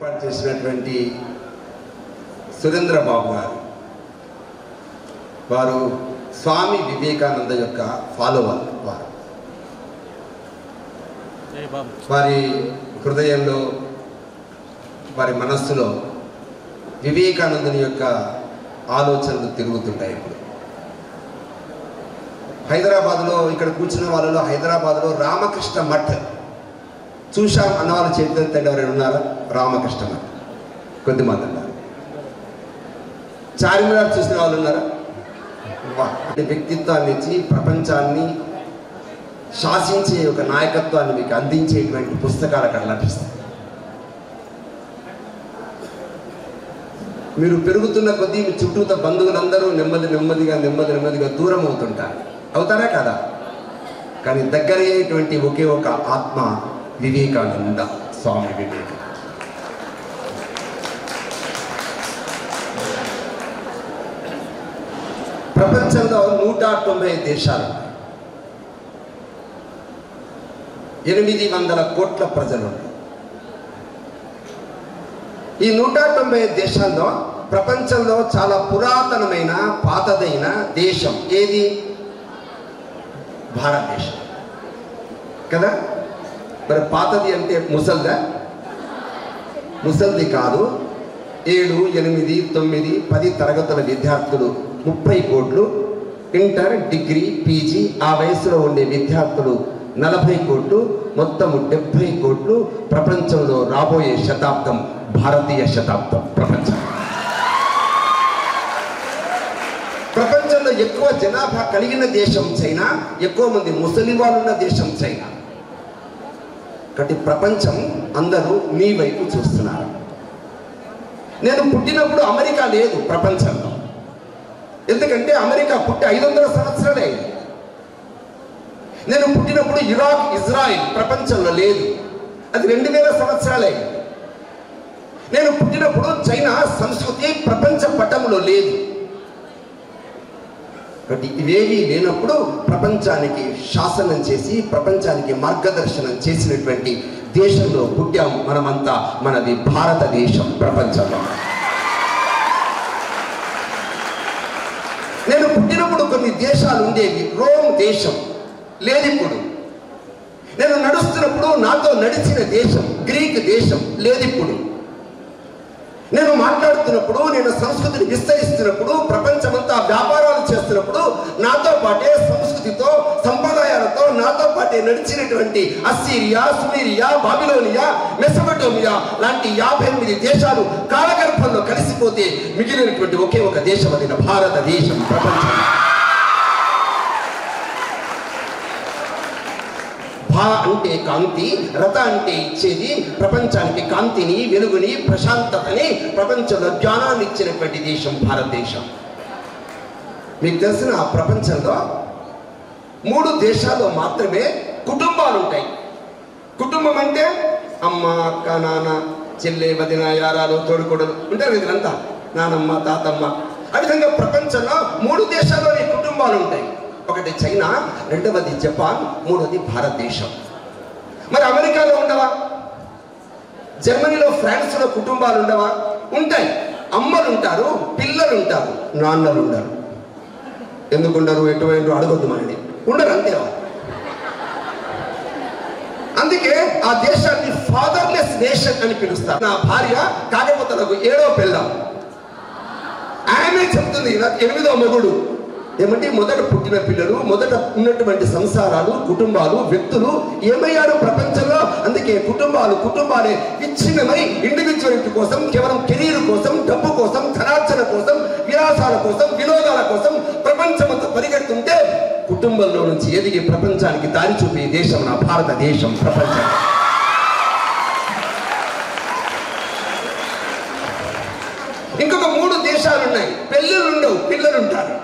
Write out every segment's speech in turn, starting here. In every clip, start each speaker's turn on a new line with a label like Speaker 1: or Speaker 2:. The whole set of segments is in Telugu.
Speaker 1: ఏర్పాటు చేసినటువంటి సురేంద్ర బాబు గారు వారు స్వామి వివేకానంద యొక్క ఫాలోవర్. వారి హృదయంలో వారి మనస్సులో వివేకానందుని యొక్క ఆలోచనలు తిరుగుతుంటాయి. ఇప్పుడు హైదరాబాద్లో ఇక్కడ కూర్చున్న వాళ్ళలో హైదరాబాద్లో రామకృష్ణ మఠ్ చూశాం అన్నవాళ్ళు చేతులెత్తండి. ఎవరైనా ఉన్నారా? రామకృష్ణ మఠ్ కొద్దిమంది ఉన్నారు. చార్మినార్ చూసిన వాళ్ళు ఉన్నారా? వ్యక్తిత్వాన్ని ఇచ్చి ప్రపంచాన్ని శాసించే ఒక నాయకత్వాన్ని మీకు అందించేటువంటి పుస్తకాలు అక్కడ లభిస్తాయి. మీరు పెరుగుతున్న కొద్దీ మీ చుట్టూతో బంధువులందరూ నెమ్మదిగా దూరం అవుతారా కదా? కానీ దగ్గర అయ్యేటువంటి ఒకే ఒక ఆత్మ వివేకానంద, స్వామి వివేకానంద. ప్రపంచంలో 190 దేశాలు, 800 కోట్ల ప్రజలు. ఈ 190 దేశాల్లో ప్రపంచంలో చాలా పురాతనమైన పాతదైన దేశం ఏది? భారతదేశం కదా. మరి పాతది అంటే ముసల్ది కాదు. 7, 8, 9, 10 తరగతుల విద్యార్థులు 30 కోట్లు, ఇంటర్, డిగ్రీ, పీజీ ఆ వయసులో ఉండే విద్యార్థులు 40 కోట్లు, మొత్తం 70 కోట్లు. ప్రపంచంలో రాబోయే శతాబ్దం భారతీయ శతాబ్దం. ప్రపంచంలో ఎక్కువ జనాభా కలిగిన దేశం చైనా, ఎక్కువ మంది ముసలి వాళ్ళు ఉన్న దేశం చైనా. కాబట్టి ప్రపంచం అందరూ మీ వైపు చూస్తున్నారు. నేను పుట్టినప్పుడు అమెరికా లేదు ప్రపంచంలో. ఎందుకంటే అమెరికా పుట్టి 500 సంవత్సరాలే. నేను పుట్టినప్పుడు ఇరాక్, ఇజ్రాయిల్ ప్రపంచంలో లేదు, అది 2000 సంవత్సరాలే. నేను పుట్టినప్పుడు చైనా సంస్కృతి ప్రపంచ పటంలో లేదు. కాబట్టి ఇవేమీ లేనప్పుడు ప్రపంచానికి శాసనం చేసి ప్రపంచానికి మార్గదర్శనం చేసినటువంటి దేశంలో పుట్టాం మనమంతా. మనది భారతదేశం ప్రపంచంలో. నేను పుట్టినప్పుడు కొన్ని దేశాలు ఉండేవి. రోమ్ దేశం లేదు ఇప్పుడు. నేను నడుస్తున్నప్పుడు నాతో నడిచిన దేశం గ్రీక్ దేశం లేదు ఇప్పుడు. నేను మాట్లాడుతున్నప్పుడు, నేను సంస్కృతిని విస్తరిస్తున్నప్పుడు, ప్రపంచమంతా వ్యాపారాలు చేస్తున్నప్పుడు నాతో పాటే సంస్కృతితో, సంప్రదాయాలతో నాతో పాటే నడిచినటువంటి అస్సీరియా, సుమేరియా, బాబిలోనియా, మెసొపొటేమియా లాంటి 58 దేశాలు కాలగర్భంలో కలిసిపోతే మిగిలినటువంటి ఒకే ఒక దేశం, అది భారతదేశం. ప్రపంచం భా అంటే కాంతి, రథ అంటే ఇచ్చేది. ప్రపంచానికి కాంతిని, వెలుగుని, ప్రశాంతతని, ప్రపంచంలో జ్ఞానాన్ని ఇచ్చినటువంటి దేశం భారతదేశం. మీకు తెలిసిన ఆ ప్రపంచంలో 3 దేశాల్లో మాత్రమే కుటుంబాలు ఉంటాయి. కుటుంబం అంటే అమ్మ, అక్క, నాన్న, చెల్లె, వదిన, యారాలు, తోడుకోడలు ఉంటారు. వీళ్ళంతా నానమ్మ, తాతమ్మ. ఆ విధంగా ప్రపంచంలో 3 దేశాల్లోనే కుటుంబాలు ఉంటాయి. ఒకటి చైనా, రెండవది జపాన్, మూడవది భారతదేశం. మరి అమెరికాలో ఉండవా? జర్మనీలో, ఫ్రాన్స్లో కుటుంబాలు ఉండవా? ఉంటాయి. అమ్మలు ఉంటారు, పిల్లలు ఉంటారు, నాన్నలు ఉండరు. ఎందుకుండరు? ఎటువంటి అడగొద్దు మనని. ఉండరు, అంతే. అందుకే ఆ దేశాన్ని ఫాదర్లెస్ నేషన్ అని పిలుస్తారు. నా భార్య కాకపోతే నాకు 7వ పిల్ల. ఆమె చెప్తుంది నాకు 8వ మొగుడు. ఏమంటే మొదట పుట్టిన పిల్లలు, మొదట ఉన్నటువంటి సంసారాలు, కుటుంబాలు, వ్యక్తులు ఏమయ్యారు ప్రపంచంలో? అందుకే కుటుంబాలే విచ్ఛిన్నమై ఇండివిజువాలిటీ కోసం, కేవలం కెరీర్ కోసం, డబ్బు కోసం, ధనార్జన కోసం, విలాసాల కోసం, వినోదాల కోసం ప్రపంచమంతా పరిగెడుతుంటే కుటుంబంలో నుంచి ఎదిగి ప్రపంచానికి దారి చూపే దేశం నా భారతదేశం. ప్రపంచం ఇంకొక 3 దేశాలు ఉన్నాయి. పెళ్ళిళ్ళు ఉండవు, పిల్లలు ఉంటారు.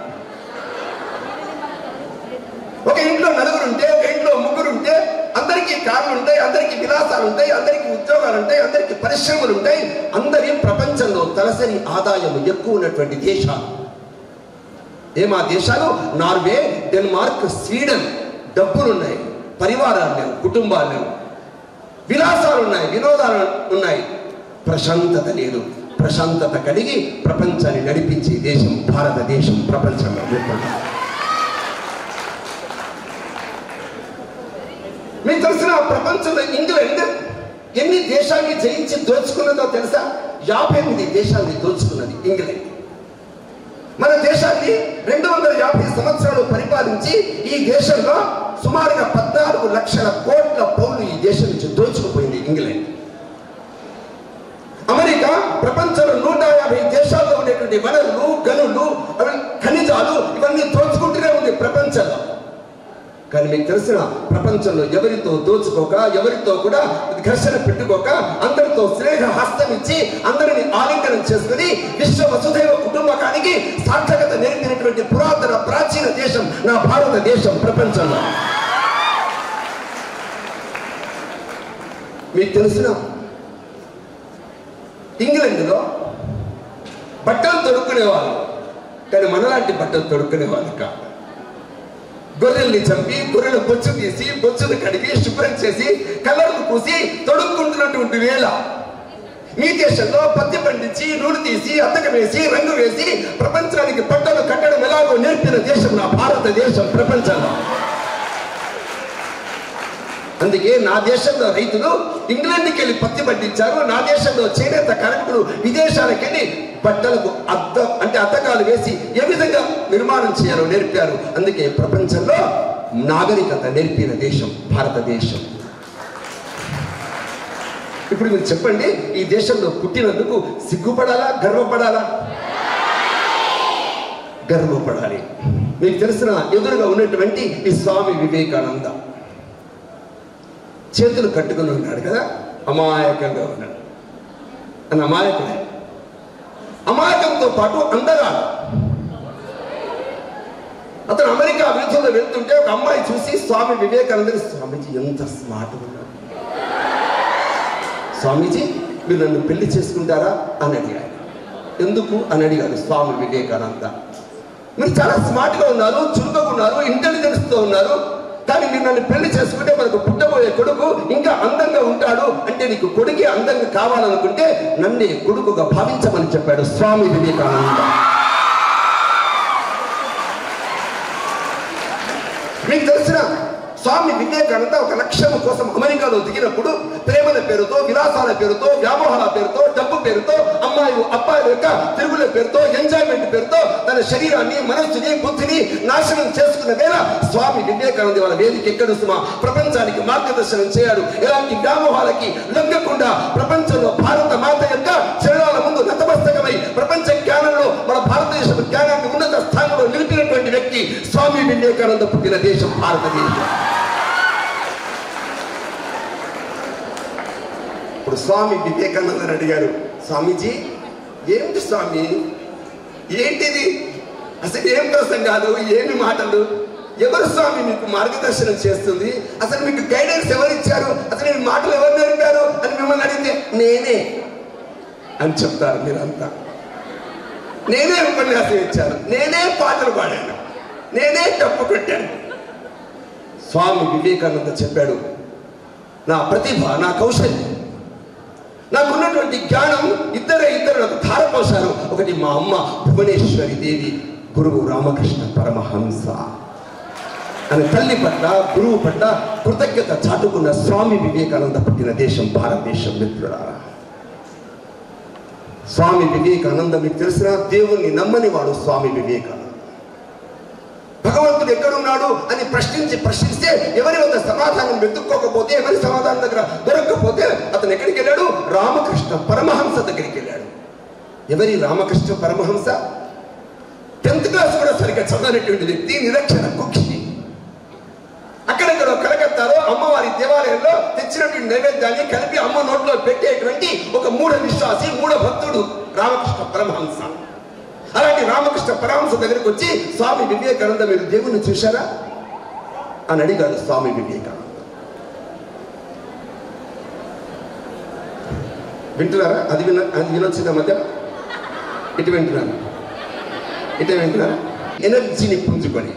Speaker 1: ఒక ఇంట్లో 4 ఉంటే, ఒక ఇంట్లో 3 ఉంటే, అందరికీ కార్లు ఉంటాయి, అందరికీ విలాసాలు ఉంటాయి, అందరికీ ఉద్యోగాలు ఉంటాయి, అందరికీ పరిశ్రమలు ఉంటాయి. అందరి ప్రపంచంలో తలసరి ఆదాయం ఎక్కువ ఉన్నటువంటి దేశాలు ఏమా దేశాలు? Norway, Denmark, Sweden. డబ్బులున్నాయి, పరివారాలు లేవు, కుటుంబాలు లేవు, విలాసాలు ఉన్నాయి, వినోదాలు ఉన్నాయి. ప్రశాంతత లేదు. ప్రశాంతత కలిగి ప్రపంచాన్ని నడిపించే దేశం భారతదేశం ప్రపంచంలో. మీకు తెలిసిన ప్రపంచంలో ఇంగ్లాండ్ ఎన్ని దేశాన్ని జయించి దోచుకున్నదో తెలుసా? 58 దేశాన్ని దోచుకున్నది ఇంగ్లాండ్. మన దేశాన్ని 250 సంవత్సరాలు పరిపాలించి ఈ దేశంలో సుమారుగా 14 లక్షల కోట్ల పౌరులు ఈ దేశం నుంచి దోచుకుపోయింది ఇంగ్లాండ్. అమెరికా ప్రపంచంలో 150 దేశాల్లో ఉండేటువంటి వనరులు, గనులు, ఖనిజాలు ఇవన్నీ దోచుకుంటూనే ఉంది ప్రపంచంలో. కానీ మీకు తెలిసిన ప్రపంచంలో ఎవరితో దోచుకోక, ఎవరితో కూడా ఘర్షణ పెట్టుకోక, అందరితో స్నేహ హస్తం ఇచ్చి అందరిని ఆలింగనం చేసుకుని విశ్వ వసుధైవ కుటుంబకానికి సార్థకత నేర్పినటువంటి పురాతన ప్రాచీన దేశం నా భారతదేశం ప్రపంచంలో. మీకు తెలిసిన ఇంగ్లాండ్లో బట్టలు తొడుక్కునేవాళ్ళు, కానీ మనలాంటి బట్టలు తొడుక్కునేవాళ్ళు కాదు. గొర్రెల్ని చంపి, గొర్రెల బొచ్చు తీసి, బొచ్చును కడిగి, శుభ్రం చేసి, కలర్లు పూసి తొడుక్కుంటున్నటువంటి వేళ మీ దేశంలో పత్తి పండించి, నూనె తీసి, అద్దకం వేసి, రంగు వేసి ప్రపంచానికి బట్టలు కట్టడం ఎలాగో నేర్పిన దేశం నా భారతదేశం ప్రపంచంలో. అందుకే నా దేశంలో రైతులు ఇంగ్లాండ్కి వెళ్ళి పత్తి పండించారు. నా దేశంలో చేనేత కార్మికులు విదేశాలకు వెళ్ళి బట్టలకు అద్దకాలు వేసి ఏ విధంగా నిర్మాణం చేయాలో నేర్పారు. అందుకే ప్రపంచంలో నాగరికత నేర్పిన దేశం భారతదేశం. ఇప్పుడు మీరు చెప్పండి, ఈ దేశంలో పుట్టినందుకు సిగ్గుపడాలా, గర్వపడాలా? గర్వపడాలి. మీకు తెలిసిన ఎదురుగా ఉన్నటువంటి ఈ స్వామి వివేకానంద చేతులు కట్టుకుని ఉన్నాడు కదా, అమాయకంగా ఉన్నాడు. అని అమాయకుడే. అమాయకంతో పాటు అందగాడు. అతను అమెరికా అభివృద్ధిలో వెళ్తుంటే ఒక అమ్మాయి చూసి స్వామి వివేకానందని, స్వామీజీ ఎంత స్మార్ట్ ఉన్నాడు, స్వామీజీ మీరు నన్ను పెళ్లి చేసుకుంటారా అని అడిగాడు. ఎందుకు అని అడిగాడు స్వామి వివేకానంద. మీరు చాలా స్మార్ట్గా ఉన్నారు, చురుకుగా ఉన్నారు, ఇంటెలిజెన్స్తో ఉన్నారు, కానీ మీరు నన్ను పెళ్లి చేసుకుంటే మనకు పుట్టబోయే కొడుకు ఇంకా అందంగా ఉంటాడు. అంటే నీకు కొడుకే అందంగా కావాలనుకుంటే నన్నే కొడుకుగా భావించమని చెప్పాడు స్వామి వివేకానంద. మీకు తెలిసిన స్వామి వివేకానంద ఒక లక్ష్యం కోసం అమెరికాలో దిగినప్పుడు ప్రేమల పేరుతో, విలాసాల పేరుతో, వ్యామోహాల పేరుతో, డబ్బు పేరుతో, అబ్బాయిల యొక్క తిరుగుల పేరుతో, ఎంజాయ్మెంట్ పేరుతో తన శరీరాన్ని, మనస్సుని, బుద్ధిని నాశనం చేసుకున్న వేళ స్వామి వివేకానంద వాళ్ళ వేదిక ఎక్కడ సుమా ప్రపంచానికి మార్గదర్శనం చేయాడు. ఎలాంటి వ్యామోహాలకి లొంగకుండా ప్రపంచంలో భారత మాత యొక్క చరణాల ముందు నతమస్తకమై ప్రపంచ జ్ఞానంలో మన భారతదేశం జ్ఞానాన్ని ఉన్నత స్థానంలో నిలిపినటువంటి వ్యక్తి స్వామి వివేకానంద పుట్టిన దేశం భారతదేశం. ఇప్పుడు స్వామి వివేకానందని అడిగారు, స్వామీజీ ఏమిటి స్వామి, ఏంటిది, అసలు ఏం ప్రసంగాలు, ఏమి మాటలు, ఎవరు స్వామి మీకు మార్గదర్శనం చేస్తుంది, అసలు మీకు గైడెన్స్ ఎవరు ఇచ్చారు, అసలు ఈ మాటలు ఎవరు నేర్పారు అని మిమ్మల్ని అడిగితే నేనే అని చెప్తారు మీరంతా. నేనే ఉపన్యాసం ఇచ్చాను, నేనే పాటలు పాడాను, నేనే డప్పు కొట్టాను. స్వామి వివేకానంద చెప్పాడు, నా ప్రతిభ, నా కౌశల్యం, నాకున్నటువంటి జ్ఞానం ఇద్దరు నాకు ధారపోశారు. ఒకటి మా అమ్మ భువనేశ్వరి దేవి, గురువు రామకృష్ణ పరమహంస అని తల్లి పట్ల, గురువు పట్ల కృతజ్ఞత చాటుకున్న స్వామి వివేకానంద పుట్టిన దేశం భారతదేశం. మిత్రులారా, స్వామి వివేకానంద మీకు తెలిసిన దేవుణ్ణి నమ్మని వాడు స్వామి వివేకానంద. భగవంతుడు ఎక్కడున్నాడు అని ప్రశ్నిస్తే ఎవరి వద్ద సమాధానం వెతుక్కోకపోతే, ఎవరి సమాధానం దగ్గర దొరకకపోతే అతను ఎక్కడికి వెళ్ళాడు? రామకృష్ణ పరమహంస దగ్గరికి వెళ్ళాడు. ఎవరి రామకృష్ణ పరమహంస? 10th క్లాస్ కూడా సరిగ్గా చదవనటువంటి వ్యక్తి, నిరక్షర కుక్షి. అక్కడెక్కడో కలకత్తాలో అమ్మవారి దేవాలయంలో తెచ్చినటువంటి నైవేద్యాన్ని కలిపి అమ్మ నోట్లో పెట్టేటువంటి ఒక మూఢ విశ్వాసి, మూఢ భక్తుడు రామకృష్ణ పరమహంస. అలాంటి రామకృష్ణ పరమహంస దగ్గరికి వచ్చి, స్వామి వివేకానంద మీరు దేవుణ్ణి చూశారా అని అడిగాడు స్వామి వివేకానంద. వింటున్నారా? అది వినొచ్చిందా మధ్య? ఇటు వింటున్నారా? ఇటే వింటున్నారా? ఎనర్జీని పుంజుకొని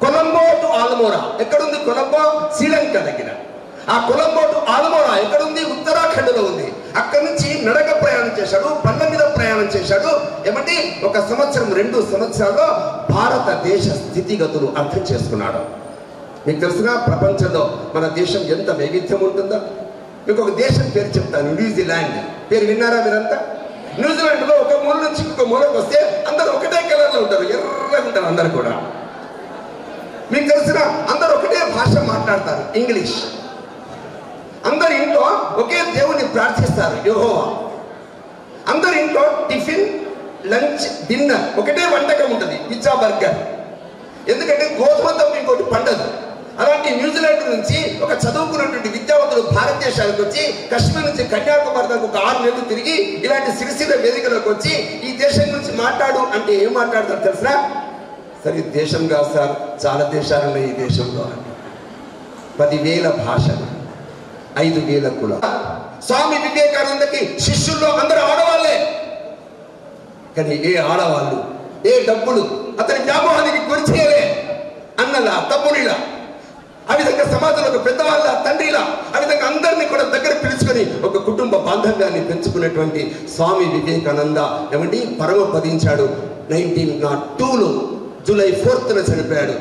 Speaker 1: కొలంబో టు ఆల్మోరా. ఎక్కడుంది కొలంబో? శ్రీలంక దగ్గర. ఆ కొలంబో టు ఆల్మోరా ఎక్కడుంది? ఉత్తరాఖండ్లో ఉంది. అక్కడి నుంచి నడక చేశాడు, బండ్ల మీద ప్రయాణం చేశాడు. ఏమంటే 1 సంవత్సరం 2 సంవత్సరాల్లో భారతదేశ స్థితిగతులు అర్థం చేసుకున్నాడు. మీకు తెలిసిన ప్రపంచంలో మన దేశం ఎంత వైవిధ్యం ఉంటుందో. మీకు ఒక దేశం పేరు చెప్తాను, న్యూజిలాండ్. పేరు విన్నారా మీరంతా? న్యూజిలాండ్లో ఒక మూల నుంచి ఇంకొక మూలకు వస్తే అందరూ ఒకటే కలర్లో ఉంటారు, ఎర్రగా ఉంటారు అందరు కూడా. మీకు తెలిసిన అందరూ ఒకటే భాష మాట్లాడతారు, ఇంగ్లీష్. అందరి ఇంట్లో ఒకే దేవుని ప్రార్థిస్తారు, యెహోవా. అందరి ఇంట్లో టిఫిన్, లంచ్, డిన్నర్ ఒకటే వంటకం ఉంటుంది, పిజ్జా, బర్గర్. ఎందుకంటే గోధుమ తప్ప ఇంకోటి పండదు. అలాంటి న్యూజిలాండ్ నుంచి ఒక చదువుకున్నటువంటి విద్యావంతులు భారతదేశానికి వచ్చి కాశ్మీర్ నుంచి కన్యాకుమారి దాకా ఒక 6 నెలలు తిరిగి ఇలాంటి సిరిసిల్ల వేదికలకు వచ్చి ఈ దేశం గురించి మాట్లాడు అంటే ఏం మాట్లాడతారు తెలుసా? సరే దేశం కాదు సార్, చాలా దేశాలు ఉన్నాయి ఈ దేశంలో. 10,000 భాషలు, 5,000 కుల. స్వామి వివేకానందకి శిష్యుల్లో అందరూ ఆడవాళ్ళే. కానీ ఏ ఆడవాళ్ళు, ఏ డబ్బులు అతని వ్యామోహానికి గురి చేయలే. అన్నలా, తమ్ముడిలా, ఆ విధంగా సమాజంలో ఒక పెద్దవాళ్ళ, తండ్రిలా, ఆ విధంగా అందరినీ కూడా దగ్గర పిలుచుకొని ఒక కుటుంబ బాంధవ్యాన్ని పెంచుకున్నటువంటి స్వామి వివేకానంద ఏమండి పరమపదించాడు. 1902లో జూలై 4న చనిపోయాడు.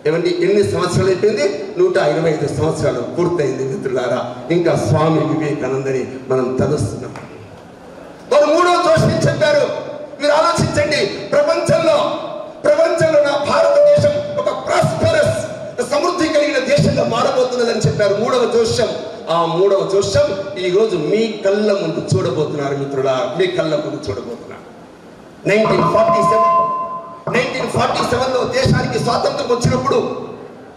Speaker 1: ఏమండి ఎన్ని సంవత్సరాలు అయిపోయింది? 125 సంవత్సరాలు పూర్తయింది మిత్రులారా. ఇంకా స్వామి వివేకానందని మనం తలుస్తున్నాం. వారు 3వ దోషం చెప్పారు. మీరు ఆలోచించండి, ప్రపంచంలో నా భారతదేశం ఒక ప్రాస్పరస్, సమృద్ధి కలిగిన దేశంగా మారబోతున్నదని చెప్పారు. 3వ దోషం. ఆ 3వ దోషం ఈ రోజు మీ కళ్ళ ముందు చూడబోతున్నారు మిత్రులా, మీ కళ్ళ ముందు చూడబోతున్నారు. 1947లో దేశానికి స్వాతంత్రం వచ్చినప్పుడు,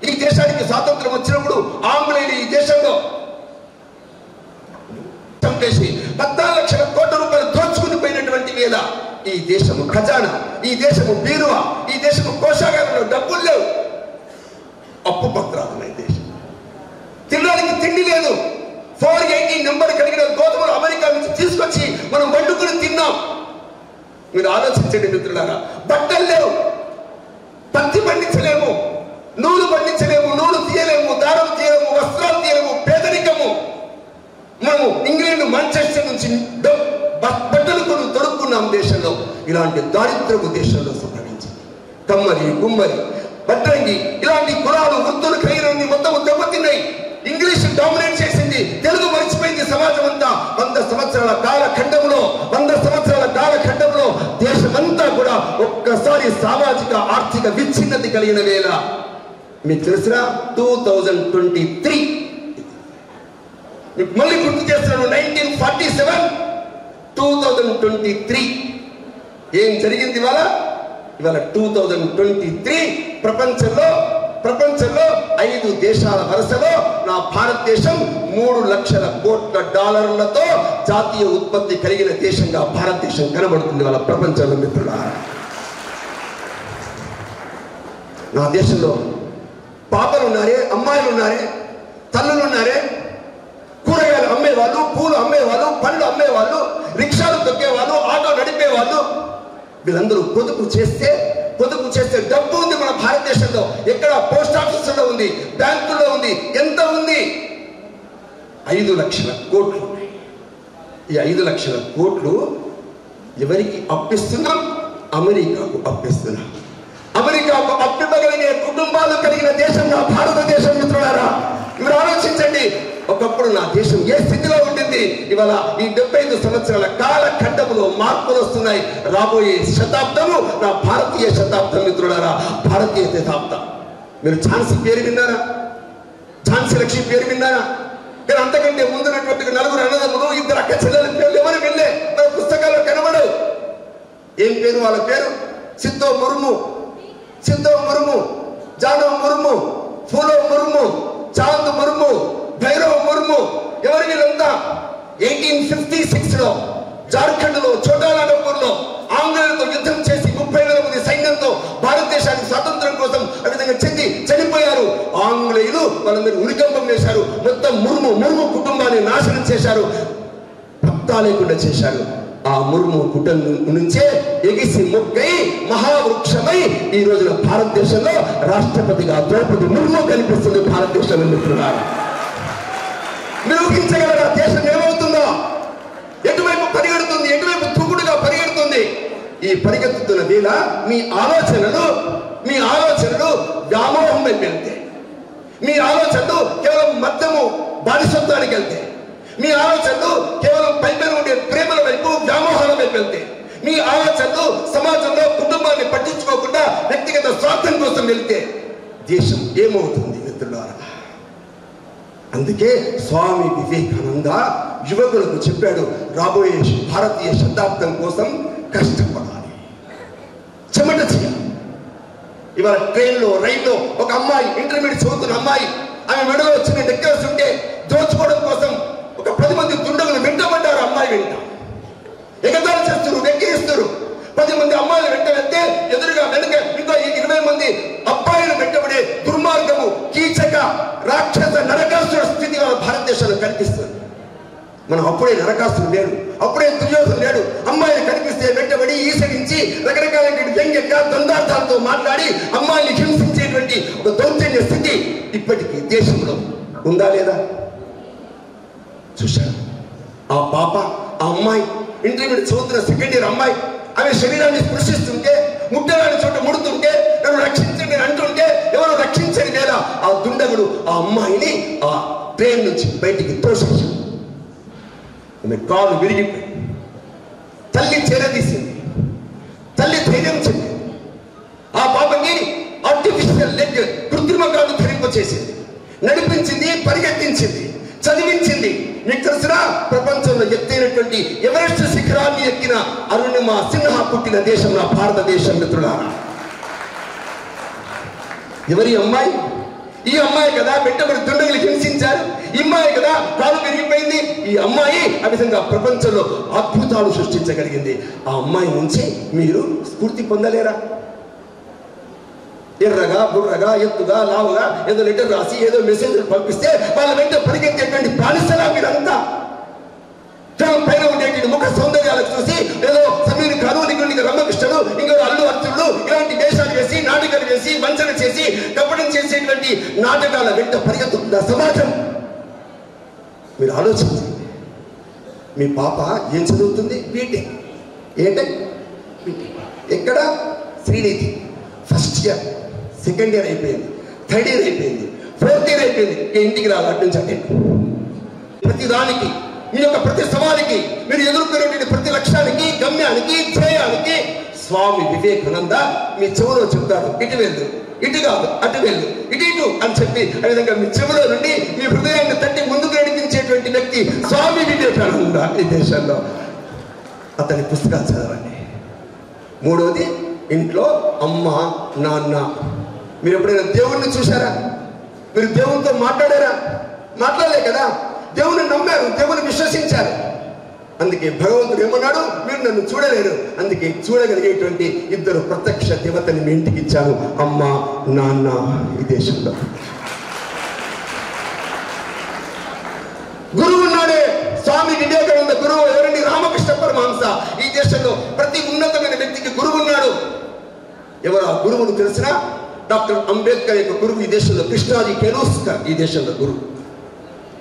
Speaker 1: ఈ దేశానికి స్వాతంత్రం వచ్చినప్పుడు ఆంగ్లేయులు ఈ దేశంలో చంపేసి 14 లక్షల కోట్ల రూపాయలు దోచుకుని పోయినటువంటి వేళ ఈ దేశము ఖజానా, ఈ దేశము బీరువా, ఈ దేశము కోశాగారంలో డబ్బులు లేవు, అప్పు పత్రాలు ఉన్నాయి. దేశం తినడానికి తిండి లేదు. 480 నెంబర్ కలిగిన గోధుమలు అమెరికా నుంచి తీసుకొచ్చి మనం వండుకుని తిన్నాం. మీరు ఆలోచించండి మిత్రులారా. బట్టలు లేవు, పత్తి పండించలేము, నూలు పండించలేము, నూలు తీయలేము, దారం తీయలేము, వస్త్రాలు తీయలేము, పేదరికము. మనము ఇంగ్లాండ్, మాంచెస్టర్ నుంచి బట్టలు కొని దొరుకుతున్నాం దేశంలో. ఇలాంటి దారిద్రపు దేశంలో సంభవించింది. కమ్మరి, కుమ్మరి, బట్రంగి ఇలాంటి కులాలు, వృత్తులు కలిగినవి మొత్తం దెబ్బతిన్నాయి. ఇంగ్లీష్ డామినేట్ చేసింది, తెలుగు మర్చిపోయింది సమాజం అంతా. 100 సంవత్సరాల కాలఖండంలో దేశమంతా కూడా ఒక్కసారి సామాజిక ఆర్థిక విచ్ఛిన్నతి కలిగిన వేళ మీకు తెలిసిన 2023 మళ్ళీ గుర్తు చేస్తున్నాను. 1947, 2023 ఏం జరిగింది ఇవాళ? 2023 ప్రపంచంలో 5 దేశాల వరుసలో నా భారతదేశం $3 లక్షల కోట్ల జాతీయ ఉత్పత్తి కలిగిన దేశంగా భారతదేశం కనబడుతుంది వాళ్ళ ప్రపంచంలో మిత్రులారా. నా దేశంలో పాపలు ఉన్నారే, అమ్మాయిలు ఉన్నారే, తల్లులు ఉన్నారే, కూరగాయలు అమ్మేవాళ్ళు, పూలు అమ్మేవాళ్ళు, పండ్లు అమ్మేవాళ్ళు, రిక్షాలు తొక్కేవాళ్ళు, ఆటో నడిపేవాళ్ళు, వీళ్ళందరూ పొదుపు చేస్తే డబ్బు ఉంది మన భారతదేశంలో. ఎక్కడ? పోస్ట్ ఆఫీసులో ఉంది, బ్యాంకుల్లో ఉంది. ఎంత ఉంది? 5 లక్షల కోట్లు. ఈ 5 లక్షల కోట్లు ఎవరికి అప్పిస్తున్నాం? అమెరికాకు అప్పిస్తున్నాం. అమెరికాకు అప్పివ్వగలిగే కుటుంబాలు కలిగిన దేశంగా భారతదేశం మిత్రులారా. మీరు ఆలోచించండి, ఒకప్పుడు నా దేశం ఏ స్థితిలో ఉండింది, ఇవాళ ఈ 75 సంవత్సరాల కాలఖండంలో మార్పులు వస్తున్నాయి. రాబోయే శతాబ్దము నా భారతీయ శతాబ్దం మిత్రులారా, భారతీయ శతాబ్దం. మీరు ఝాన్సీ పేరు విన్నారా? ఝాన్సీ లక్ష్మి పేరు విన్నారా? కానీ అంతకంటే ముందున్నటువంటి 4 అన్నదమ్ములు, 2 అక్క చెల్లెల పేర్లు ఎవరు వెళ్ళే మన పుస్తకాల్లో కనబడవు. ఏం పేరు వాళ్ళ పేరు? సిద్ధో ముర్ము, జానో ముర్ము, ఫూలో ముర్ము, చాంద్ ముర్ము, భైరవ్ ముర్ము. ఎవరు వీళ్ళంతా? 1856లో జార్ఖండ్లో చోటానాగపూర్లో ఆంగ్లేయులతో యుద్ధం చేసి 30,000 మంది సైన్యంతో భారతదేశానికి స్వాతంత్రం కోసం ఆ విధంగా చనిపోయారు. ఆంగ్లేయులు వాళ్ళ మీద ఉరికంపం వేశారు. మొత్తం ముర్ము కుటుంబాన్ని నాశనం చేశారు, పత్తా లేకుండా చేశారు. ఆ ముర్ము కుటుంబం నుంచే ఎగిసి మొక్కై మహావృక్షమై ఈ రోజున భారతదేశంలో రాష్ట్రపతిగా ద్రౌపది ముర్ము కనిపిస్తుంది భారతదేశంలో మిత్రులారా. నిరూపించగలరా దేశం ఏమవుతుందో, ఎటువైపు పరిగెడుతుంది, ఈ పరిగెత్తుతున్న వేళ మీ ఆలోచనలు వ్యామోహం వైపు వెళ్తే, మీ ఆలోచనలు కేవలం మద్దము బానిసత్వానికి వెళ్తే, మీ ఆలోచనలు కేవలం పైపైన ఉండే ప్రేమల వైపు వ్యామోహాల వైపు వెళ్తే, మీ ఆలోచనలు సమాజంలో కుటుంబాన్ని పట్టించుకోకుండా వ్యక్తిగత స్వార్థం కోసం వెళ్తే దేశం ఏమవుతుంది మిత్రులారా? అందుకే స్వామి వివేకానంద యువకులకు చెప్పాడు, రాబోయే భారతీయ శతాబ్దం కోసం కష్టపడాలి, చెమట చేయాలి. ఇవాళ ట్రైన్లో రైల్లో ఒక అమ్మాయి, ఇంటర్మీడియట్ చదువుతున్న అమ్మాయి, ఆమె మెడలో వచ్చిన నెక్లెస్ ఉంటే దోచుకోవడం కోసం ఒక 10 మంది దుండగులు వెంటబడ్డారు. అమ్మాయి వెంట ఎగతాళి చేస్తారు, వెక్కిరిస్తారు. 10 మంది అమ్మాయిలు వెంట వెళ్తే ఎదురుగా వెనుక ఇంకో 20 మంది అబ్బాయిలు వెంటబడే దుర్మార్గము, కీచక, రాక్షస, నరకాసుర స్థితి మన భారతదేశంలో కనిపిస్తుంది. మనం అప్పుడే నరకాసుడు లేడు, అప్పుడే దుర్యోధనుడు లేడు. అమ్మాయిలు కనిపిస్తే వెంటబడి ఈసరించి రకరకాలైన వ్యంగ్యంగ ద్వందార్థాలతో మాట్లాడి అమ్మాయిని హింసించేటువంటి ఒక దౌర్జన్య స్థితి ఇప్పటికీ దేశంలో ఉందా లేదా? చూశారు ఆ పాప, ఆ అమ్మాయి ఇంటర్మీడియట్ చదువుతున్న సెకండ్ ఇయర్ అమ్మాయి, ఆమె శరీరాన్ని స్పృశిస్తుంటే, ముట్టరాని చోట ముడుతుంటే, నన్ను రక్షించండి అంటుంటే ఎవరు రక్షించని వేళ ఆ దుండగుడు ఆ అమ్మాయిని ఆ ట్రైన్ నుంచి బయటికి తోసేశాడు. ఆమె కాలు విరిగిపోయింది. తల్లి చేరదీసింది, తల్లి ధైర్యం చెప్పింది. ఆ పాపకి ఆర్టిఫిషియల్ లెగ్, కృత్రిమ కాలు ధరింపచేసింది, నడిపించింది, పరిగెత్తించింది, చదివించింది. మీకు తెలిసిన ప్రపంచంలో ఎత్తైనటువంటి ఎవరెస్ట్ శిఖరాన్ని ఎక్కిన అరుణిమ సిన్హా పుట్టిన దేశం నా భారతదేశం మిత్రులారా. ఎవరి అమ్మాయి? ఈ అమ్మాయి కదా వెంటబడి దుండగులు హింసించారు, ఈ అమ్మాయి కదా కాలు పెరిగిపోయింది. ఈ అమ్మాయి ఆ విధంగా ప్రపంచంలో అద్భుతాలు సృష్టించగలిగింది. ఆ అమ్మాయి నుంచి మీరు స్ఫూర్తి పొందలేరా? ఎర్రగా, బుర్రగా, ఎత్తుగా, లావుగా ఏదో లెటర్ రాసి ఏదో మెసేజ్ పంపిస్తే వాళ్ళ వెంట పరిగెత్తేటువంటి బానిసలా మీరంతా. పైన ఉండేటువంటి ముఖ సౌందర్యాలకు చూసి ఏదో సమీర్ ఖాను, నిగుండికి రమ్మకృష్ణుడు, ఇంకో అల్లు అర్జునుడు ఇలాంటి వేషాలు వేసి, నాటకాలు వేసి, వంచన చేసి, కప్పడం చేసేటువంటి నాటకాల వెంట పరిగెత్తుతున్న సమాజం. మీరు ఆలోచించండి. మీ పాప ఏం చదువుతుంది? బీటెక్. ఏంటంటే ఎక్కడ? Srinidhi. First year, second year అయిపోయింది, థర్డ్ ఇయర్ అయిపోయింది, ఫోర్త్ ఇయర్ అయిపోయింది. ఇంటికి రాలి అట్టించండి. ప్రతి దానికి, మీ యొక్క ప్రతి సవాలికి, మీరు ఎదుర్కొనేటువంటి ప్రతి లక్ష్యానికి, గమ్యానికి, ధ్యేయానికి స్వామి వివేకానంద మీ చెవులో చెప్తాడు, ఇటు వెళ్ళు, ఇటు కాదు, అటు వెళ్ళు, ఇటు అని చెప్పి ఆ విధంగా మీ చెవులో నుండి మీ హృదయాన్ని తట్టి ముందుకు నడిపించేటువంటి వ్యక్తి స్వామి వివేకానంద ఈ దేశంలో. అతని పుస్తకాలు చదవండి. మూడవది, ఇంట్లో అమ్మ, నాన్న. మీరు ఎప్పుడైనా దేవుణ్ణి చూశారా? మీరు దేవునితో మాట్లాడారా? మాట్లాడలే కదా. దేవుని నమ్మారు, దేవుని విశ్వసించారు. అందుకే భగవంతుడు ఏమన్నాడు? మీరు నన్ను చూడలేరు, అందుకే చూడగలిగేటువంటి 2 ప్రత్యక్ష దేవతని మీ ఇంటికి ఇచ్చాను, అమ్మ, నాన్న. ఈ దేశంలో గురువు ఉన్నాడే. స్వామి వివేకానంద గురువు ఎవరండి? రామకృష్ణ పరమహంస. ఈ దేశంలో ప్రతి ఉన్నతమైన వ్యక్తికి గురువు ఉన్నాడు. ఎవరు ఆ గురువును తెలిసిన? డాక్టర్ అంబేద్కర్ యొక్క గురువు ఈ దేశంలో కృష్ణాజీ కెలోస్కర్ ఈ దేశంలో గురువు.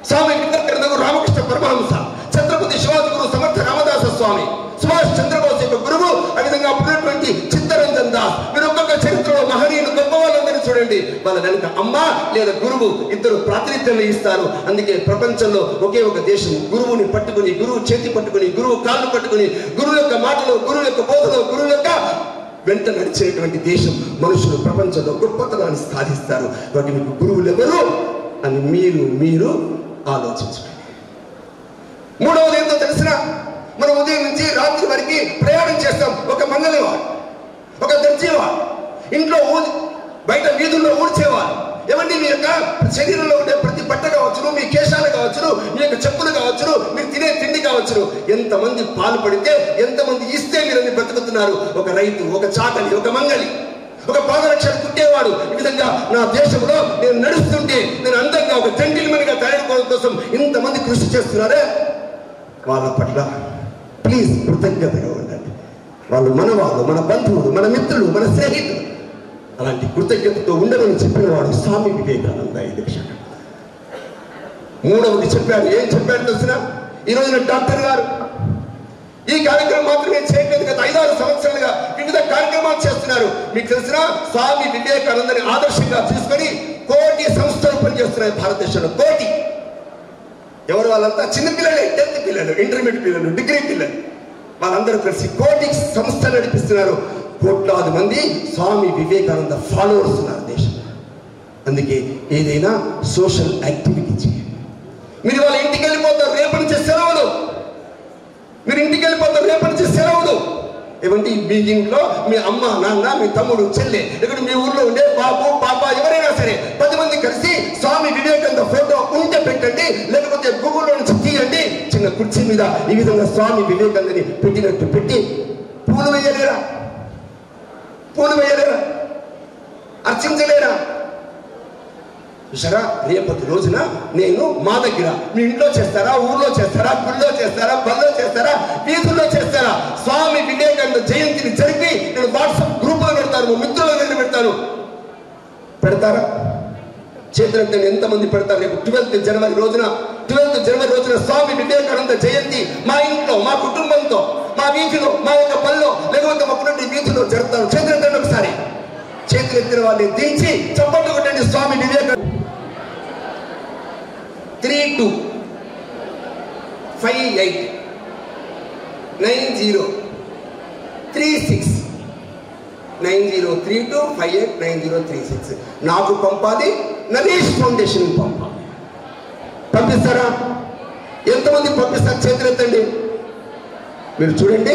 Speaker 1: స్వామి వివేకానంద రామకృష్ణ పరమహంస, ఛత్రపతి శివాజీ గురువు సమర్థ రామదాస స్వామి, సుభాష్ చంద్రబోస్ యొక్క గురువు, ఆ విధంగా ఉన్నటువంటి చిత్తరంజన్ దాస్. మీరు ఒక్కొక్క చరిత్రలో మహనీయులు గొప్ప వాళ్ళందరినీ చూడండి, వాళ్ళ వెనుక అమ్మ లేదా గురువు 2 ప్రాతినిధ్యం వహిస్తారు. అందుకే ప్రపంచంలో ఒకే ఒక దేశం గురువుని పట్టుకుని, గురువు చేతి పట్టుకుని, గురువు కాళ్ళు పట్టుకుని, గురువు యొక్క మాటలో, గురువు యొక్క బోధలో, గురువు యొక్క వెంట నడిచేటువంటి దేశం. మనుషులు ప్రపంచంలో గొప్పతనాన్ని సాధిస్తారు. వాటి మీకు గురువులు ఎవరు అని మీరు ఆలోచించండి. మూడవది ఏంటో తెలిసిన? మనం ఉదయం నుంచి రాత్రి వరకు ప్రయాణం చేస్తాం. ఒక మంగళవాడు, ఒక దర్జీవాడు, ఇంట్లో బయట వీధుల్లో ఊడ్చేవారు. ఏమండి, మీ యొక్క శరీరంలో ఉండే ప్రతి బట్ట కావచ్చును, మీ కేశాలు కావచ్చును, మీ యొక్క చెప్పులు కావచ్చును, మీరు తినే తిండి కావచ్చును, ఎంతమంది పాలు పడితే, ఎంతమంది ఇస్తే మీరు బ్రతుకుతున్నారు. ఒక రైతు, ఒక చాకలి, ఒక మంగళి, ఒక పాదరక్షణ కుట్టేవాడు. ఈ విధంగా నా దేశంలో నేను నడుస్తుంటే నేను అందంగా ఒక జెంటిల్మెన్ గా తయారుకోవడం కోసం ఇంతమంది కృషి చేస్తున్నారే, వాళ్ళ పట్ల ప్లీజ్ కృతజ్ఞతగా ఉండండి. వాళ్ళు మనవాళ్ళు, మన బంధువులు, మన మిత్రులు, మన స్నేహితులు. అలాంటి కృతజ్ఞతతో ఉండమని చెప్పిన వాడు స్వామి వివేకానంద ఈ దేశంలో. మూడవది చెప్పాడు. ఏం చెప్పాడు తెలిసిన? ఈరోజున డాక్టర్ గారు ఈ కార్యక్రమం మాత్రమే చేయట్లేదు, గత 5-6 సంవత్సరాలుగా వివిధ కార్యక్రమాలు చేస్తున్నారు. మీకు తెలిసిన స్వామి వివేకానందని ఆదర్శంగా తీసుకొని కోటి సంస్థలు పనిచేస్తున్నాయి భారతదేశంలో. కోటి. ఎవరు వాళ్ళంతా? చిన్న పిల్లలే, 10th పిల్లలు, ఇంటర్మీడియట్ పిల్లలు, డిగ్రీ పిల్లలు, వాళ్ళందరూ కలిసి కోటి సంస్థలు నడిపిస్తున్నారు. కోట్లాది మంది స్వామి వివేకానంద ఫాలోవర్స్ ఉన్నారు దేశంలో. అందుకే ఏదైనా సోషల్ యాక్టివిటీ చేయండి. మీరు వాళ్ళ ఇంటికి వెళ్ళిపోతారు, రేపటి నుంచి సెలవులు. మీరు ఇంటికి వెళ్ళిపోతారు, రేపటి నుంచి సెలవులు. ఏమంటే మీ ఇంట్లో మీ అమ్మ, నాన్న, మీ తమ్ముడు, చెల్లె, ఇక్కడ మీ ఊర్లో ఉండే బాబు, పాప, ఎవరైనా సరే 10 మంది కలిసి స్వామి వివేకానంద ఫోటో ఉంటే పెట్టండి, లేకపోతే గూగుల్లో నుంచి తీయండి. చిన్న కుర్చీ మీద ఈ విధంగా స్వామి వివేకానందని పెట్టినట్టు పెట్టి పూలు వేయలేరా? పూలు వేయలేరా? అర్చించలేరా? చూసారా? రేపటి రోజున నేను మా దగ్గర, మీ ఇంట్లో చేస్తారా, ఊర్లో చేస్తారా, గుళ్ళో చేస్తారా, బల్లో చేస్తారా, వీధుల్లో చేస్తారా, స్వామి వివేకానంద జయంతిని జరిపి నేను వాట్సాప్ గ్రూపులో పెడతాను, మా మిత్రులను పెడతాను. పెడతారా? చేతులంటే ఎంతమంది పెడతారు? రేపు 12th జనవరి రోజున స్వామి వివేకానంద జయంతి మా ఇంట్లో, మా కుటుంబంతో, మా వీధిలో, మా యొక్క పల్లో, లేకపోతే మా పునటి వీధిలో జరుపుతాను. చేతులంటే ఒకసారి చేతులు ఎత్తిన వాళ్ళని దించి చప్పట్లు కొట్టండి. స్వామి వివేకానంద 32589036 నాకు పంపాలి, నరేష్ ఫౌండేషన్ పంపాలి. పంపిస్తారా? ఎంతమంది పంపిస్తారు? చేతులు ఎత్తండి. మీరు చూడండి,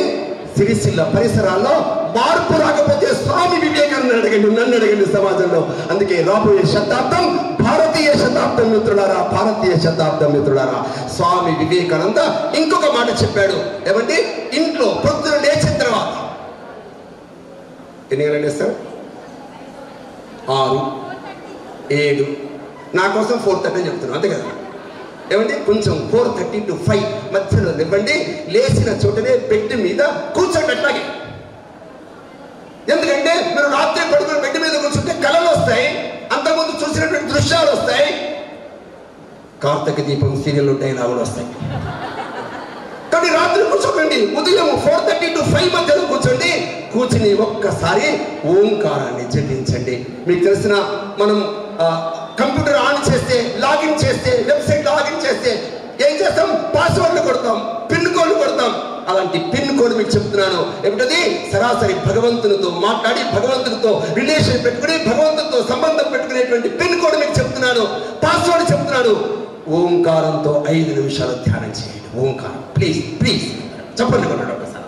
Speaker 1: సిరిసిల్ల పరిసరాల్లో మార్పు రాకపోతే స్వామి వివేకానంద అడగండి, నన్ను అడగండి సమాజంలో. అందుకే రాబోయే శతాబ్దం భారతీయ శతాబ్దం మిత్రులారా, భారతీయ శతాబ్దం మిత్రులారా. స్వామి వివేకానంద ఇంకొక మాట చెప్పాడు. ఏమంటే ఇంట్లో పొద్దున లేచిన తర్వాత ఎన్ని గంటలు లేస్తారు? 6, 7. నా కోసం 4:30 చెప్తున్నాను, అంతే కదా? ఏమండి కొంచెం 4:30 to 5 మధ్యలో ఇవ్వండి. లేచిన చోటనే బెడ్ మీద కూర్చోండి అట్లాగే. ఎందుకంటే మీరు రాత్రి పడుకుని బెడ్ మీద కూర్చుంటే కళలు వస్తాయి, అంతకుముందు చూసినటువంటి దృశ్యాలు వస్తాయి, కార్తీక దీపం సీరియల్ డైలాగులు వస్తాయి. కానీ రాత్రి కూర్చోకండి, ఉదయం 4:30 to 5 మధ్యలో కూర్చోండి. కూర్చుని ఒక్కసారి ఓంకారాన్ని జపించండి. మీకు తెలిసిన మనం కంప్యూటర్ ఆన్ చేస్తే, లాగిన్ చేస్తే, వెబ్సైట్ లాగిన్ చేస్తే ఏం చేస్తాం? పాస్వర్డ్లు కొడతాం, పిన్ కోడ్లు కొడతాం. అలాంటి పిన్ కోడ్ మీకు చెప్తున్నాను. ఏమిటది? సరాసరి భగవంతునితో మాట్లాడి, భగవంతునితో రిలేషన్ పెట్టుకుని, భగవంతునితో సంబంధం పెట్టుకునేటువంటి పిన్ కోడ్ మీకు చెప్తున్నాను, పాస్వర్డ్ చెప్తున్నాను. ఓంకారంతో 5 నిమిషాలు ధ్యానం చేయండి. ఓంకారం. ప్లీజ్ ప్లీజ్ చెప్పండి కొట్టండి ఒకసారి.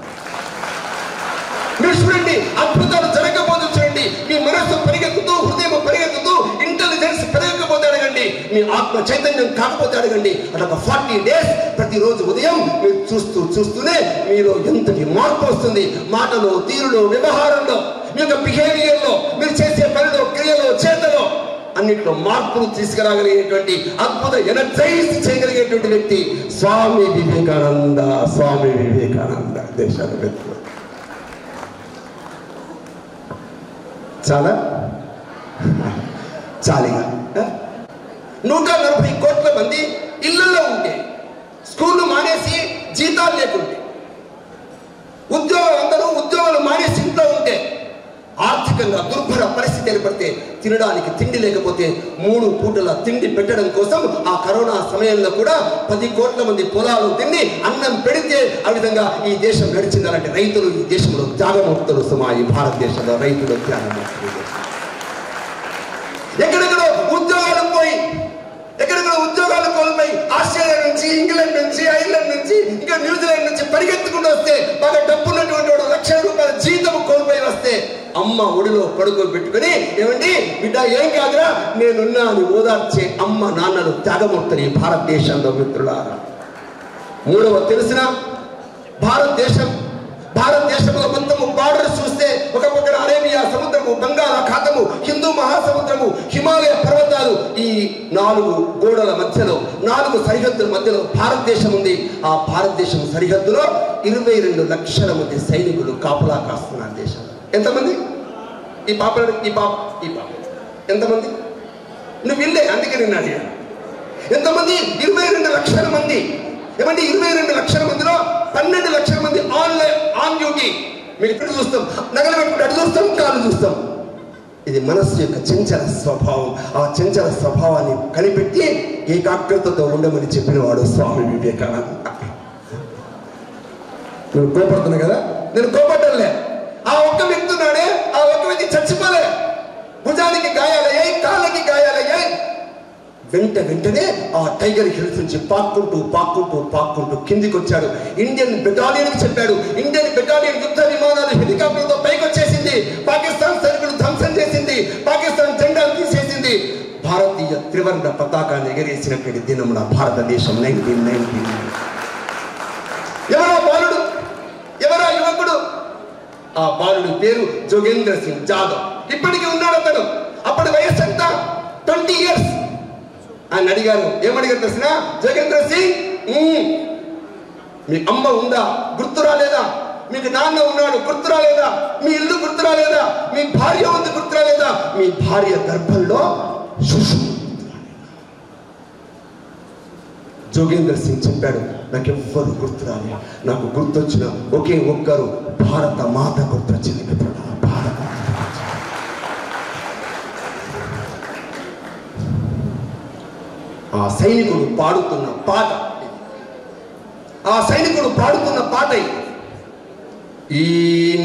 Speaker 1: మీరు చూడండి, అద్భుతాలు జరగకపోతే చూడండి. మీ మనస్సు పరిగెత్తుతూ, హృదయం పరిగెత్తుతూ, ఇంటెలిజెన్స్ పెరగకపోతే అడగండి, మీ ఆత్మ చైతన్యం కాకపోతే అడగండి. అదొక 40 days ప్రతిరోజు ఉదయం మీరు చూస్తూనే మీలో ఎంతటి మార్పు వస్తుంది. మాటలో, తీరులో, వ్యవహారంలో, మీ యొక్క బిహేవియర్లో, మీరు చేసే పనిలో, క్రియలో, చేతలో అన్నిట్లో మార్పును తీసుకురాగలిగేటువంటి, అద్భుత ఎనర్జైజ్ చేయగలిగేటువంటి వ్యక్తి స్వామి వివేకానంద. స్వామి వివేకానంద దేశాల వ్యక్తులు. చాలిగా 140 కోట్ల మంది ఇళ్లలో ఉంటే, స్కూళ్ళు మానేసి జీతాలు లేకుంటే, అందరూ ఉద్యోగాలు మానేసి ఇంట్లో ఉంటే, ఆర్థికంగా దుర్భర పరిస్థితి ఏర్పడితే, తినడానికి తిండి లేకపోతే 3 పూటల తిండి పెట్టడం కోసం ఆ కరోనా సమయంలో కూడా 10 కోట్ల మంది పొలాలు తిండి అన్నం పెడితే ఆ విధంగా ఈ దేశం నడిచింది. అలాంటి రైతులు ఈ దేశంలో త్యాగమూర్తులు సుమా. ఈ భారతదేశంలో రైతులు త్యాగమూర్తులు. ఎక్కడెక్కడో ఉద్యోగాలు పోయి, ఎక్కడెక్కడో ఉద్యోగాలు కోల్పోయి, ఆస్ట్రేలియా నుంచి, ఇంగ్లాండ్ నుంచి, ఐర్లాండ్ నుంచి, ఇంకా న్యూజిలాండ్ నుంచి పరిగెత్తుకుంటూ వస్తే, బాగా డబ్బున్నటువంటి వాడు ₹1,00,000 జీతం కోల్పోయి వస్తే అమ్మ ఒడిలో పడుకోబెట్టుకుని, ఏమండి బిడ్డ ఏం కాదురా నేనున్నా అని ఓదార్చే అమ్మ నాన్నలు త్యాగమూర్తులు ఈ భారతదేశంలో మిత్రులారా. 3వ తెలిసిన భారతదేశంలో మొత్తము బార్డర్ చూస్తే, ఒక పక్కన అరేబియా సముద్రము, బంగాళాఖాతము, హిందూ మహాసముద్రము, హిమాలయ పర్వతాలు, ఈ 4 గోడల మధ్యలో, 4 సరిహద్దుల మధ్యలో భారతదేశం ఉంది. ఆ భారతదేశం సరిహద్దులో 22 లక్షల మంది సైనికులు కాపలా కాస్తున్నారు దేశంలో. ఎంతమంది? ఈ పాప ఎంతమంది? నువ్వు వెళ్ళే, అందుకే నిన్న అడిగాను. ఎంతమంది? 22 లక్షల మంది. ఏమంటే 22 లక్షల మందిలో 12 లక్షల మంది ఆన్ డ్యూటీ. మీకు ఇక్కడ చూస్తాం, నగలు పెట్టుకుంటే అటు చూస్తాం, కాళ్ళు చూస్తాం. ఇది మనస్సు యొక్క చంచల స్వభావం. ఆ చంచల స్వభావాన్ని కనిపెట్టి ఏకాగ్రతతో ఉండమని చెప్పినవాడు స్వామి వివేకానంద. నేను కోపడుతున్నా కదా, నేను కోపడలే. ఆ ఒక్క వ్యక్తి ఉన్నాడే, ఆ ఒక్క వ్యక్తి చచ్చిపోలే. భుజానికి గాయాలయ్యాయి, కాళ్ళకి గాయాలయ్యాయి. వెంటనే ఆ టైగర్ హిల్స్ నుంచి పాక్కుంటూ కిందికి వచ్చాడు. ఇండియన్ బెటాలియన్కి చెప్పాడు. ఇండియన్ బెటాలియన్ యుద్ధ విమానాలు హెలికాప్టర్తో పైకి వచ్చేసింది. పాకిస్తాన్ సైనికులు ధ్వంసం చేసింది. పాకిస్తాన్ జెండాలు తీసేసింది. భారతీయ త్రివర్ణ పతాకాన్ని ఎగరేసినటువంటి దినం నా భారతదేశం 1919. ఎవరా బాలుడు, ఎవరా యువకుడు? ఆ బాలుడి పేరు జోగేంద్ర సింగ్ జాదవ్. ఇప్పటికీ ఉన్నాడు అతడు. అప్పటి వయస్సు ఎంత? 20 years. ఆయన అడిగారు, ఏమడిగారు తెలిసిన? జోగేంద్ర సింగ్, మీ అమ్మ ఉందా, గుర్తు రాలేదా? మీకు నాన్న ఉన్నాడు, గుర్తు రాలేదా? మీ ఇల్లు గుర్తు రాలేదా? మీ భార్య ఉంది, గుర్తు రాలేదా? మీ భార్య గర్భంలో శిశు. జోగేంద్ర సింగ్ చెప్పాడు, నాకెవ్వరు గుర్తు రాలేదు. నాకు గుర్తొచ్చిన ఒకే ఒక్కరు భారత మాత గుర్తొచ్చింది. భారత ఆ సైనికుడు పాడుతున్న పాట, ఈ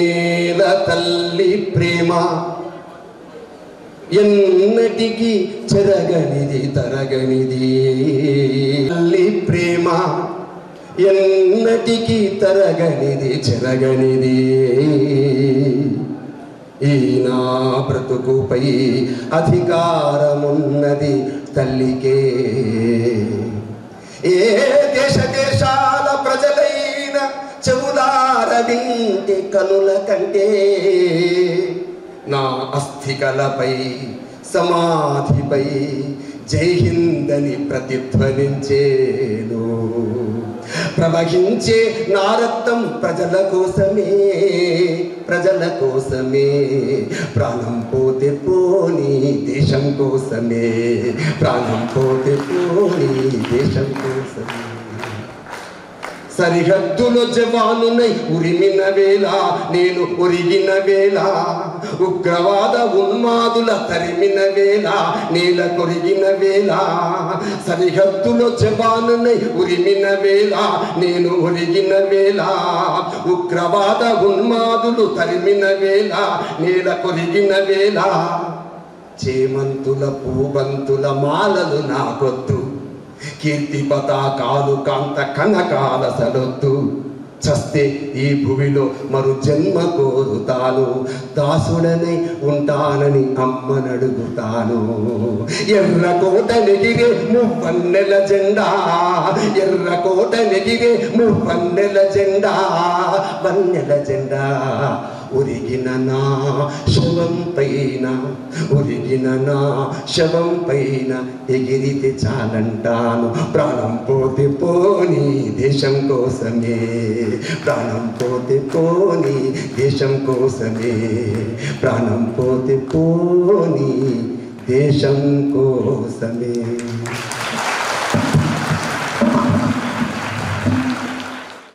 Speaker 1: నేల తల్లి ప్రేమ ఎన్నటికి చెరగనిది తరగనిది. తల్లి ప్రేమ ఎన్నటికి తరగనిది చెరగనిది. ఈ నా బ్రతుకుపై అధికారమున్నది తల్లికే. ఏ దేశాల ప్రజలైన చెవులార వింటే కనుల కంటే నా అస్థికలపై సమాధిపై జై హిందని ప్రతిధ్వనించేను. ప్రవహించే నా రక్తం ప్రజల కోసమే, ప్రాణం పోతే పోనీ దేశం కోసమే, ప్రాణం పోతే పోనీ దేశం కోసమే. సరిహద్దులో జవానునై ఉరిమిన వేళ, నేను ఒరిగిన వేళ, ఉగ్రవాద ఉన్మాదుల తరిమిన వేళ, నేల కొరిగిన వేళ. సరిహద్దులో జవానునై ఉరిమిన వేళ, నేను ఒరిగిన వేళ, ఉగ్రవాద ఉన్మాదులు తరిమిన వేళ, నేల కొరిగిన వేళ. చేమంతుల పూబంతుల మాలలు నాకొద్దు, కీర్తి పతాకాలు కాంత కనకాల సలొద్దు. చస్తే ఈ భూమిలో మరు జన్మ కోరుతాను, దాసుడనై ఉంటానని అమ్మనడుగుతాను. ఎర్రకోట నెగిరే మువ్వన్నెల జెండా, ఎర్రకోట నెగిరే మువ్వన్నెల జెండా, వన్నెల జెండా. ఒరిగిన నా శవం పైన, ఒరిగిన నా శవం పైన ఎగిరితే చాలంటాను. ప్రాణం పోతే పోనీ దేశం కోసమే, ప్రాణం పోతే పోనీ దేశం కోసమే, ప్రాణం పోతే పోనీ దేశం కోసమే.